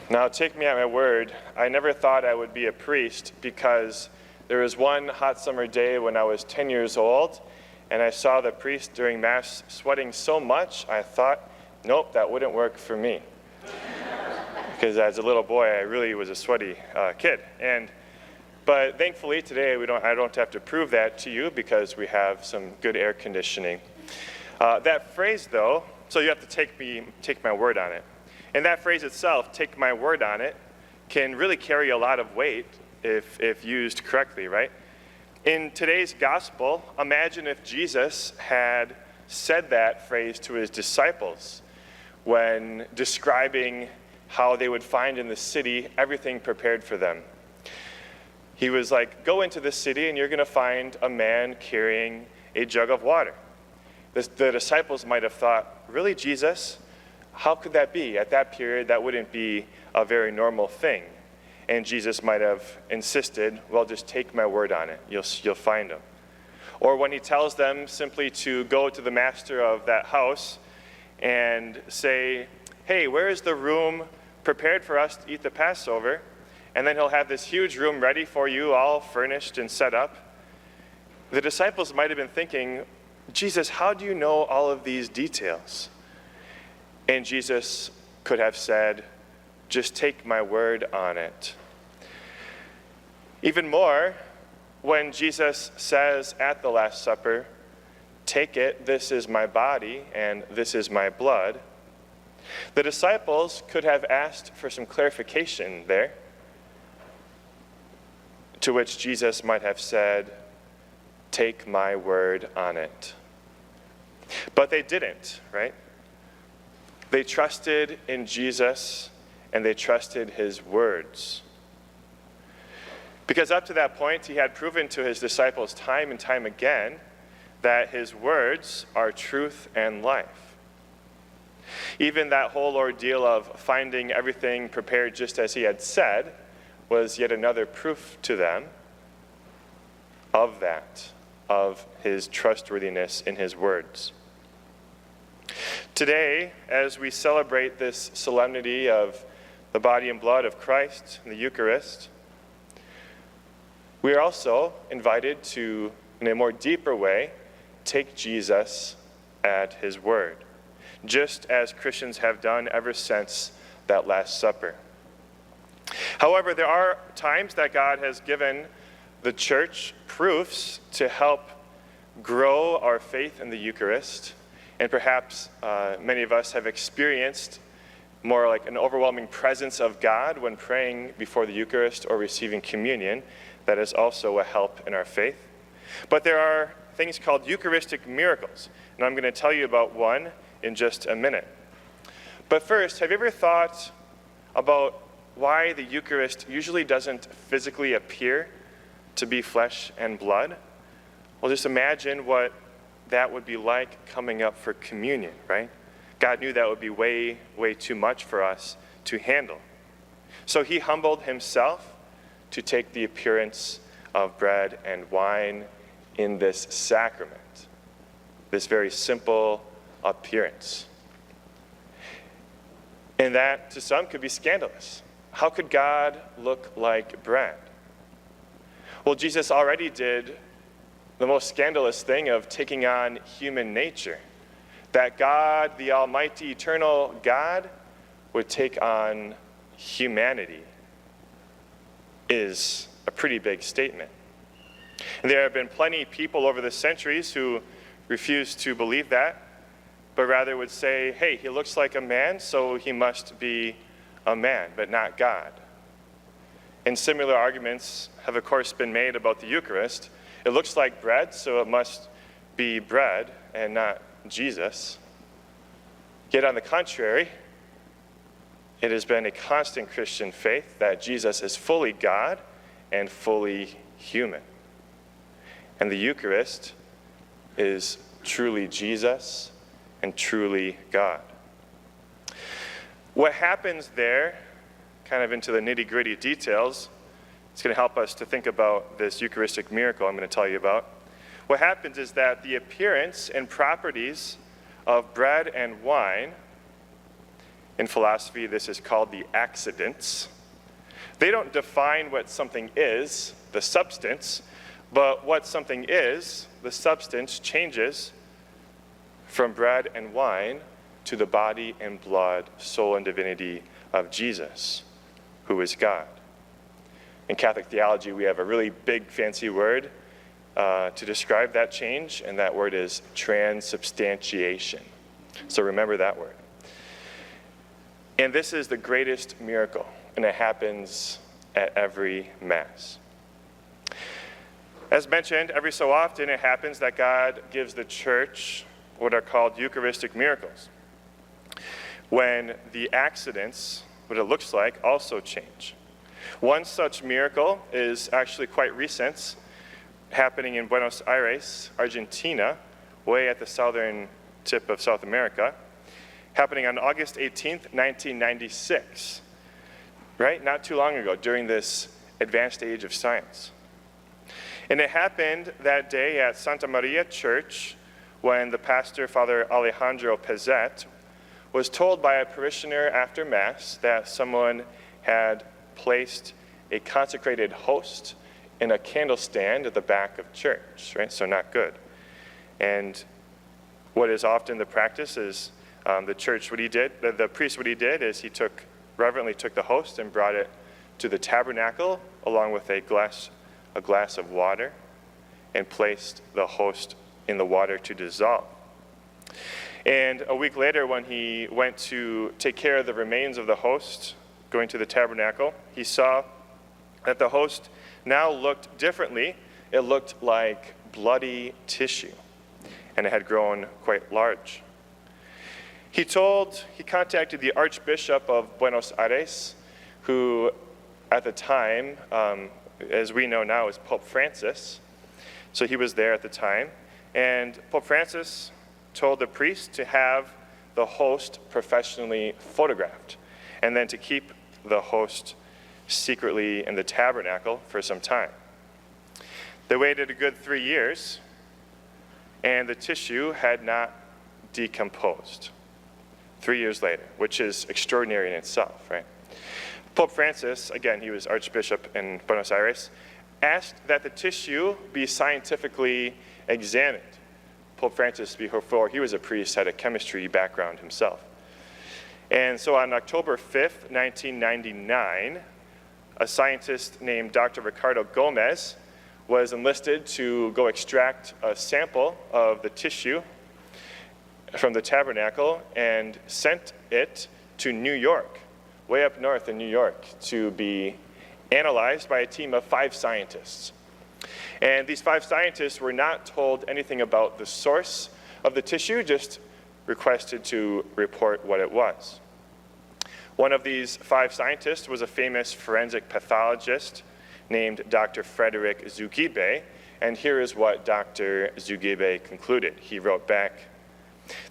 Now, take me at my word, I never thought I would be a priest because there was one hot summer day when I was 10 years old and I saw the priest during Mass sweating so much, I thought, nope, that wouldn't work for me. Because as a little boy, I really was a sweaty kid. But thankfully today, I don't have to prove that to you because we have some good air conditioning. That phrase, though, so you have to take my word on it. And that phrase itself, take my word on it, can really carry a lot of weight if used correctly, right? In today's gospel, imagine if Jesus had said that phrase to his disciples when describing how they would find in the city everything prepared for them. He was like, go into the city and you're going to find a man carrying a jug of water. The disciples might have thought, really, Jesus? How could that be? At that period, that wouldn't be a very normal thing. And Jesus might have insisted, well, just take my word on it. You'll find him. Or when he tells them simply to go to the master of that house and say, hey, where is the room prepared for us to eat the Passover? And then he'll have this huge room ready for you, all furnished and set up. The disciples might have been thinking, Jesus, how do you know all of these details? And Jesus could have said, just take my word on it. Even more, when Jesus says at the Last Supper, take it, this is my body and this is my blood, the disciples could have asked for some clarification there, to which Jesus might have said, take my word on it. But they didn't, right? They trusted in Jesus and they trusted his words. Because up to that point, he had proven to his disciples time and time again that his words are truth and life. Even that whole ordeal of finding everything prepared just as he had said was yet another proof to them of that, of his trustworthiness in his words. Today, as we celebrate this solemnity of the body and blood of Christ in the Eucharist, we are also invited to, in a more deeper way, take Jesus at his word, just as Christians have done ever since that Last Supper. However, there are times that God has given the church proofs to help grow our faith in the Eucharist. And perhaps many of us have experienced more like an overwhelming presence of God when praying before the Eucharist or receiving communion. That is also a help in our faith. But there are things called Eucharistic miracles, and I'm going to tell you about one in just a minute. But first, have you ever thought about why the Eucharist usually doesn't physically appear to be flesh and blood? Well, just imagine what that would be like coming up for communion, right? God knew that would be way, way too much for us to handle. So he humbled himself to take the appearance of bread and wine in this sacrament, this very simple appearance. And that, to some, could be scandalous. How could God look like bread? Well, Jesus already did the most scandalous thing of taking on human nature. That God, the Almighty, eternal God, would take on humanity is a pretty big statement. And there have been plenty of people over the centuries who refuse to believe that, but rather would say, hey, he looks like a man, so he must be a man, but not God. And similar arguments have, of course, been made about the Eucharist. It looks like bread, so it must be bread and not Jesus. Yet on the contrary, it has been a constant Christian faith that Jesus is fully God and fully human. And the Eucharist is truly Jesus and truly God. What happens there, kind of into the nitty-gritty details, it's going to help us to think about this Eucharistic miracle I'm going to tell you about. What happens is that the appearance and properties of bread and wine In philosophy, this is called the accidents. They don't define what something is, the substance, but what something is, the substance, changes from bread and wine to the body and blood, soul and divinity of Jesus, who is God. In Catholic theology, we have a really big, fancy word to describe that change, and that word is transubstantiation. So remember that word. And this is the greatest miracle, and it happens at every Mass. As mentioned, every so often it happens that God gives the church what are called Eucharistic miracles, when the accidents, what it looks like, also change. One such miracle is actually quite recent, happening in Buenos Aires, Argentina, way at the southern tip of South America, happening on August 18th, 1996, right? Not too long ago, during this advanced age of science. And it happened that day at Santa Maria Church when the pastor, Father Alejandro Pezet, was told by a parishioner after Mass that someone had placed a consecrated host in a candle stand at the back of church, right? So not good. And what is often the practice is the priest, what he did is he reverently took the host and brought it to the tabernacle along with a glass of water and placed the host in the water to dissolve. And a week later, when he went to take care of the remains of the host, going to the tabernacle, he saw that the host now looked differently. It looked like bloody tissue, and it had grown quite large. He contacted the Archbishop of Buenos Aires, who at the time, as we know now, is Pope Francis. So he was there at the time. And Pope Francis told the priest to have the host professionally photographed, and then to keep the host secretly in the tabernacle for some time. They waited a good 3 years, and the tissue had not decomposed. 3 years later, which is extraordinary in itself, right? Pope Francis, again, he was Archbishop in Buenos Aires, asked that the tissue be scientifically examined. Pope Francis, before he was a priest, had a chemistry background himself. And so on October 5th, 1999, a scientist named Dr. Ricardo Gomez was enlisted to go extract a sample of the tissue from the tabernacle and sent it to New York, way up north in New York, to be analyzed by a team of 5 scientists. And these 5 scientists were not told anything about the source of the tissue, just requested to report what it was. One of these 5 scientists was a famous forensic pathologist named Dr. Frederick Zugibe, and here is what Dr. Zugibe concluded. He wrote back,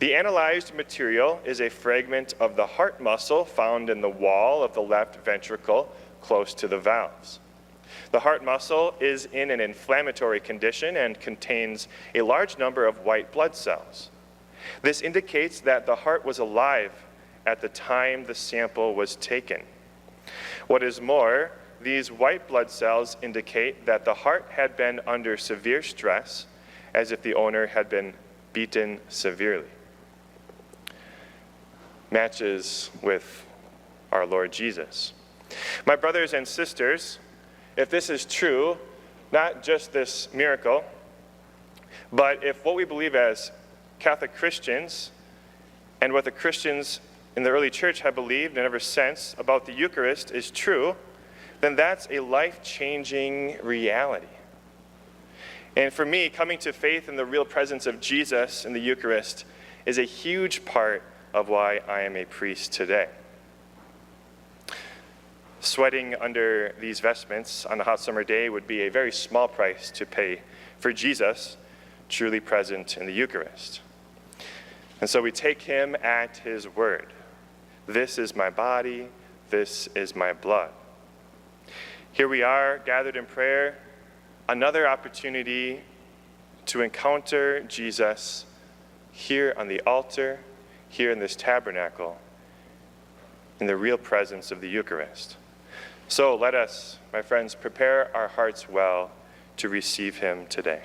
"The analyzed material is a fragment of the heart muscle found in the wall of the left ventricle close to the valves. The heart muscle is in an inflammatory condition and contains a large number of white blood cells. This indicates that the heart was alive at the time the sample was taken. What is more, these white blood cells indicate that the heart had been under severe stress, as if the owner had been beaten severely." Matches with our Lord Jesus. My brothers and sisters, if this is true, not just this miracle, but if what we believe as Catholic Christians and what the Christians in the early church have believed and ever since about the Eucharist is true, then that's a life-changing reality. And for me, coming to faith in the real presence of Jesus in the Eucharist is a huge part of why I am a priest today. Sweating under these vestments on a hot summer day would be a very small price to pay for Jesus, truly present in the Eucharist. And so we take him at his word. This is my body, this is my blood. Here we are, gathered in prayer, another opportunity to encounter Jesus here on the altar, here in this tabernacle, in the real presence of the Eucharist. So let us, my friends, prepare our hearts well to receive him today.